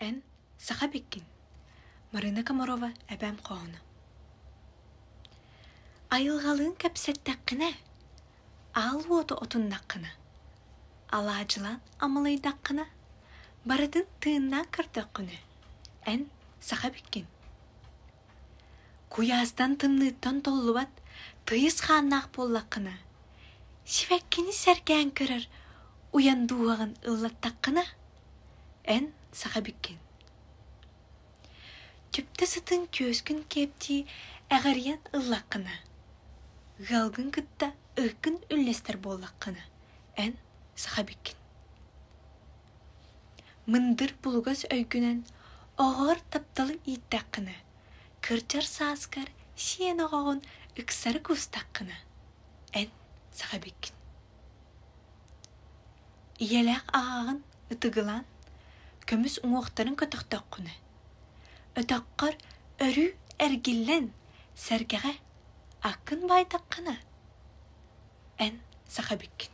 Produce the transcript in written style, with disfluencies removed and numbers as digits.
Эн саха беккин. Марина Комарова әбәм қоғыны. Айылғалын кәпсеттәққіне, ал оты отындаққына, алажылан амылайдаққына, барыдың тыыннан кірдіққіне. Эн саха беккин. Куястан тымныттан толлубат тыйыз ханнақ боллаққына, сивәккені сәргән көрір, уяндуағын ыллаттаққына. Эн саха беккин. Чөпті сытын көскін кепті әғариян ыллаққына. Ғалғын күтті үкін үллестер боллаққына. Ән саха беккин. Мындыр бұлғыз өйгінен оғыр тапталы иттаққына. Кырчар сааскар сиен оғағын үксары күстаққына. Ән саха беккин. Иеләқ ағағын ұтығылан көміс ұңоқтарын көтіқтаққына. Өтаққар өрі әргілен сәргеғе ақын байтаққына. Ән саха беккин.